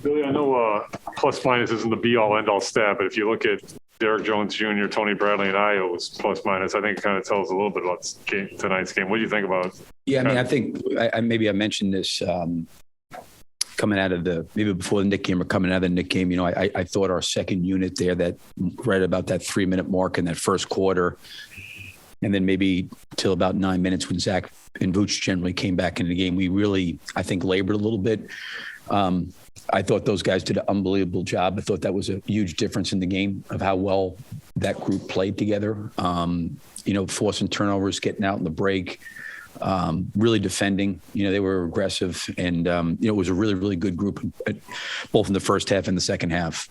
Billy, I know plus minus isn't the be-all, end-all stat, but if you look at Derek Jones Jr., Tony Bradley, and Io's plus minus, I think it kind of tells a little bit about tonight's game. What do you think about it? Yeah, I mean, I think maybe I mentioned this coming out of maybe before the Knicks game or coming out of the Knicks game. You know, I thought our second unit there, that right about that 3-minute mark in that first quarter, and then maybe till about 9 minutes when Zach and Vooch generally came back into the game, we really, I think, labored a little bit. I thought those guys did an unbelievable job. I thought that was a huge difference in the game of how well that group played together. You know, forcing turnovers, getting out in the break, really defending. You know, they were aggressive, and you know, it was a really, really good group, both in the first half and the second half.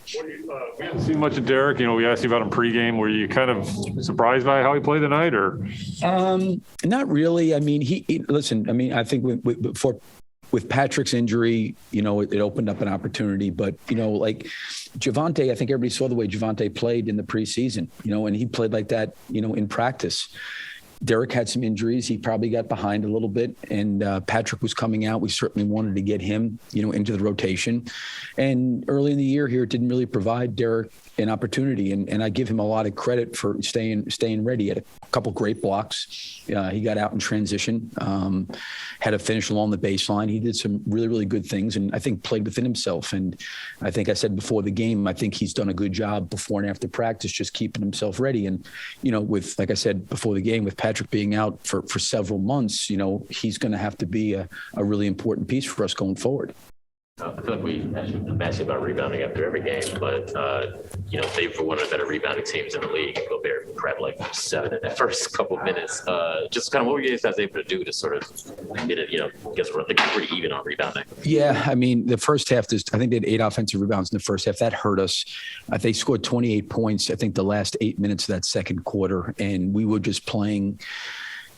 We haven't seen much of Derek. You know, we asked you about him pregame. Were you kind of surprised by how he played tonight, or? Not really. I mean, listen. I mean, I think with Patrick's injury, you know, it opened up an opportunity. But, you know, like Javonte, I think everybody saw the way Javonte played in the preseason, you know, and he played like that, you know, in practice. Derek had some injuries. He probably got behind a little bit, and Patrick was coming out. We certainly wanted to get him, you know, into the rotation. And early in the year here, it didn't really provide Derek an opportunity. And I give him a lot of credit for staying ready. He had a couple great blocks. He got out in transition, had a finish along the baseline. He did some really, really good things, and I think played within himself. And I think I said before the game, I think he's done a good job before and after practice, just keeping himself ready. And, you know, with, like I said before the game, with Patrick being out for several months, you know, he's going to have to be a really important piece for us going forward. I feel like we ask about rebounding after every game, but, you know, they were one of the better rebounding teams in the league. Gobert grabbed like 7 in the first couple of minutes. Just kind of what were you guys able to do to sort of get it, you know, guess we're pretty even on rebounding? Yeah, I mean, the first half, I think they had 8 offensive rebounds in the first half. That hurt us. They scored 28 points, I think, the last 8 minutes of that second quarter, and we were just playing.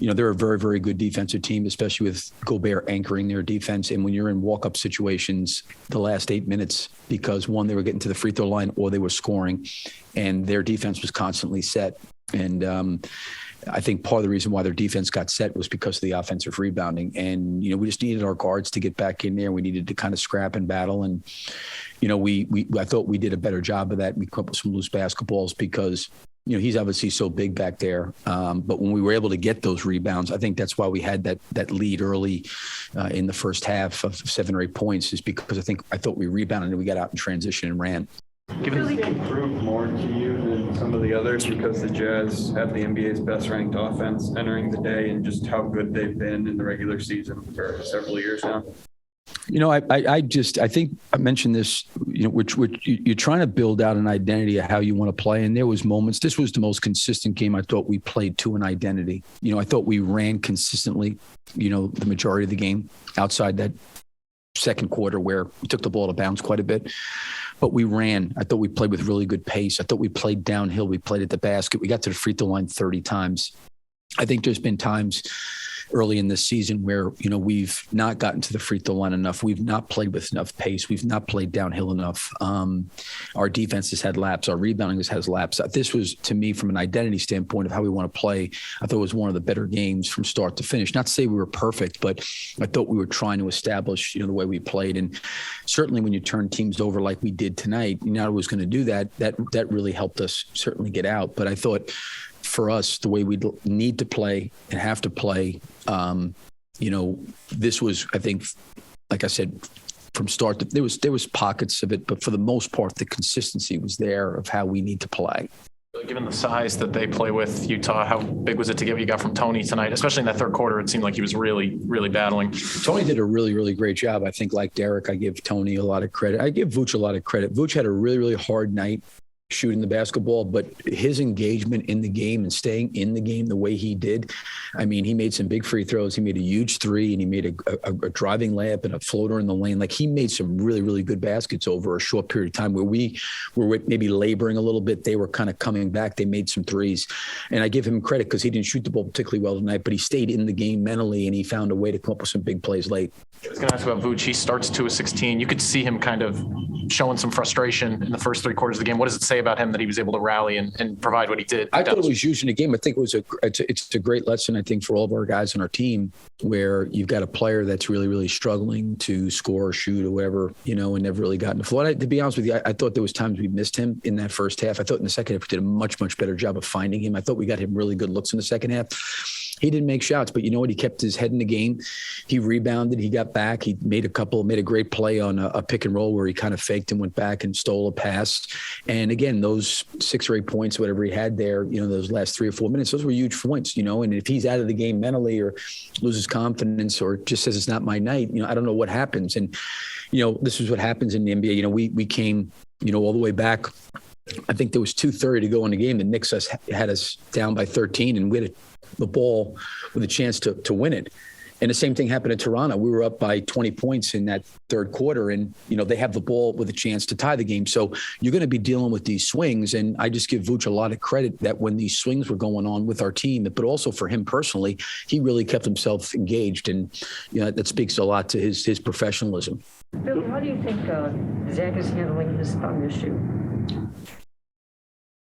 You know, they're a very, very good defensive team, especially with Gobert anchoring their defense. And when you're in walk-up situations, the last 8 minutes, because one, they were getting to the free throw line or they were scoring, and their defense was constantly set. And I think part of the reason why their defense got set was because of the offensive rebounding. And, you know, we just needed our guards to get back in there. We needed to kind of scrap and battle. And, you know, I thought we did a better job of that. We came up with some loose basketballs because, you know, he's obviously so big back there. But when we were able to get those rebounds, I think that's why we had that lead early in the first half of 7 or 8 points, is because I thought we rebounded and we got out in transition and ran. Does it improve more to you than some of the others because the Jazz have the NBA's best ranked offense entering the day, and just how good they've been in the regular season for several years now? You know, I think I mentioned this, you know, which you're trying to build out an identity of how you want to play. And there was moments, this was the most consistent game I thought we played to an identity. You know, I thought we ran consistently, you know, the majority of the game outside that second quarter where we took the ball to bounds quite a bit. But we ran. I thought we played with really good pace. I thought we played downhill. We played at the basket. We got to the free throw line 30 times. I think there's been times early in this season where, you know, we've not gotten to the free throw line enough. We've not played with enough pace. We've not played downhill enough. Our defense has had laps. Our rebounding has laps. This was, to me, from an identity standpoint of how we want to play, I thought it was one of the better games from start to finish. Not to say we were perfect, but I thought we were trying to establish, you know, the way we played. And certainly when you turn teams over like we did tonight, you know, I was going to do that. That really helped us certainly get out. But I thought, for us, the way we need to play and have to play, you know, this was, I think, like I said, from start to, there was pockets of it, but for the most part, the consistency was there of how we need to play. Given the size that they play with Utah, how big was it to get what you got from Tony tonight? Especially in that third quarter, it seemed like he was really, really battling. Tony did a really, really great job. I think, like Derek, I give Tony a lot of credit. I give Vooch a lot of credit. Vooch had a really, really hard night shooting the basketball, but his engagement in the game and staying in the game the way he did, I mean, he made some big free throws. He made a huge three, and he made a driving layup and a floater in the lane. Like, he made some really, really good baskets over a short period of time where we were maybe laboring a little bit. They were kind of coming back. They made some threes. And I give him credit because he didn't shoot the ball particularly well tonight, but he stayed in the game mentally, and he found a way to come up with some big plays late. I was going to ask about Vooch. He starts 2 of 16. You could see him kind of showing some frustration in the first 3 quarters of the game. What does it say say about him that he was able to rally and provide what he did? I thought it was huge in the game. I think it's a great lesson, I think, for all of our guys on our team, where you've got a player that's really, really struggling to score or shoot or whatever, and never really gotten the floor. To be honest with you, I thought there was times we missed him in that first half. I thought in the second half we did a much, much better job of finding him. I thought we got him really good looks in the second half. He didn't make shots, but you know what? He kept his head in the game. He rebounded. He got back. He made a great play on a pick and roll where he kind of faked and went back and stole a pass. And again, those 6 or 8 points, whatever he had there, those last 3 or 4 minutes, those were huge points, and if he's out of the game mentally or loses confidence or just says it's not my night, I don't know what happens. And, this is what happens in the NBA. We came, all the way back. I think there was 2:30 to go in the game. The Knicks had us down by 13, and we had the ball with a chance to win it. And the same thing happened in Toronto. We were up by 20 points in that third quarter, and they have the ball with a chance to tie the game. So you're going to be dealing with these swings, and I just give Vooch a lot of credit that when these swings were going on with our team, but also for him personally, he really kept himself engaged, and that speaks a lot to his professionalism. Bill, how do you think Zach is handling his thumb issue?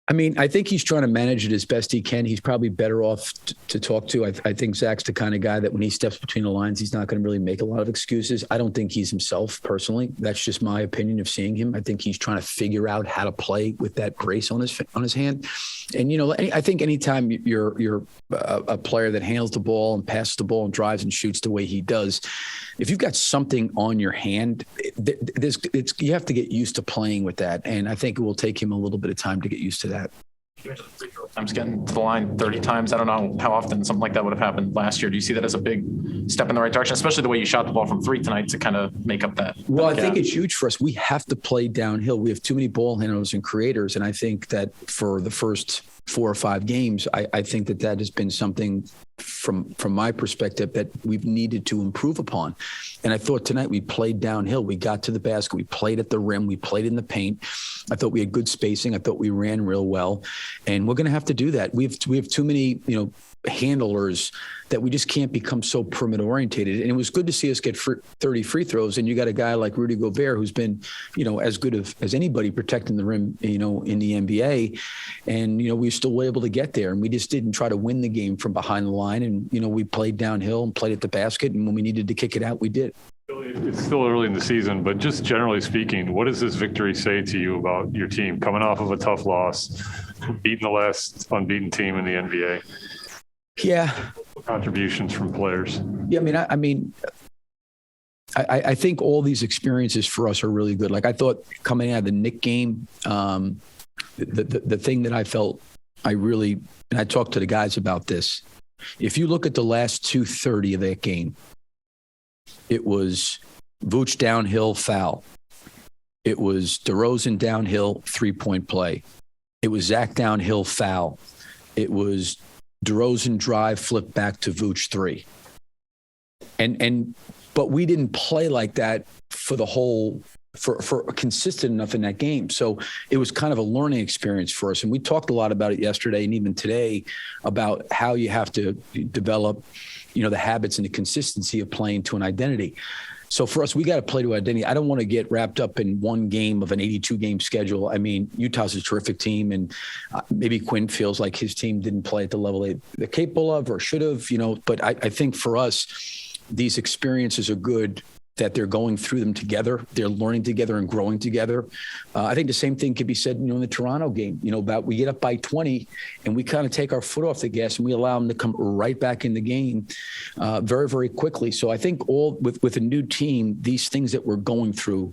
I mean, I think he's trying to manage it as best he can. He's probably better off to talk to. I think Zach's the kind of guy that when he steps between the lines, he's not going to really make a lot of excuses. I don't think he's himself personally. That's just my opinion of seeing him. I think he's trying to figure out how to play with that brace on his hand. And, I think anytime you're a player that handles the ball and passes the ball and drives and shoots the way he does, if you've got something on your hand, you have to get used to playing with that. And I think it will take him a little bit of time to get used to that. I'm just getting to the line 30 times. I don't know how often something like that would have happened last year. Do you see that as a big step in the right direction, especially the way you shot the ball from 3 tonight to kind of make up that? Well, I think it's huge for us. We have to play downhill. We have too many ball handlers and creators. And I think that for the first 4 or 5 games, I think that has been something from my perspective that we've needed to improve upon. And I thought tonight we played downhill. We got to the basket. We played at the rim. We played in the paint. I thought we had good spacing. I thought we ran real well. And we're going to have to do that. We have too many, handlers that we just can't become so perimeter orientated. And it was good to see us get 30 free throws. And you got a guy like Rudy Gobert, who's been, as good as anybody protecting the rim, in the NBA. And, we still were able to get there. And we just didn't try to win the game from behind the line. And, we played downhill and played at the basket. And when we needed to kick it out, we did. It's still early in the season, but just generally speaking, what does this victory say to you about your team coming off of a tough loss, beating the last unbeaten team in the NBA? Yeah. Contributions from players. Yeah, I think all these experiences for us are really good. Like I thought coming out of the Knicks game, the thing that I felt and I talked to the guys about this. If you look at the last 2:30 of that game, it was Vooch downhill foul. It was DeRozan downhill 3-point play. It was Zach downhill foul. It was DeRozan drive, flip back to Vooch 3. But we didn't play like that for consistent enough in that game. So it was kind of a learning experience for us. And we talked a lot about it yesterday and even today about how you have to develop, the habits and the consistency of playing to an identity. So for us, we got to play to identity. I don't want to get wrapped up in one game of an 82-game schedule. I mean, Utah's a terrific team, and maybe Quinn feels like his team didn't play at the level they're capable of or should have, But I think for us, these experiences are good that they're going through them together. They're learning together and growing together. I think the same thing could be said, in the Toronto game, about we get up by 20 and we kind of take our foot off the gas and we allow them to come right back in the game very, very quickly. So I think with a new team, these things that we're going through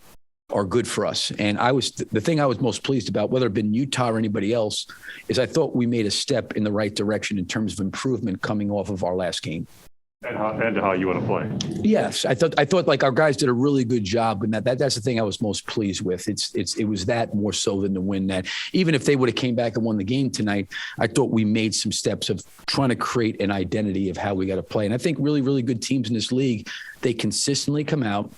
are good for us. And the thing I was most pleased about, whether it been Utah or anybody else, is I thought we made a step in the right direction in terms of improvement coming off of our last game. And how you want to play. Yes, I thought like our guys did a really good job, and that's the thing I was most pleased with. It was that more so than to win that. Even if they would have came back and won the game tonight, I thought we made some steps of trying to create an identity of how we got to play. And I think really, really good teams in this league, they consistently come out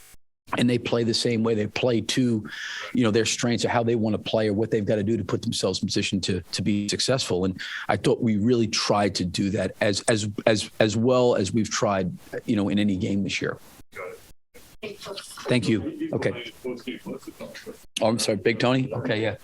and they play the same way. They play to, their strengths or how they want to play or what they've got to do to put themselves in position to be successful. And I thought we really tried to do that as well as we've tried, in any game this year. Thank you. Okay. Oh, I'm sorry, Big Tony? Okay, yeah.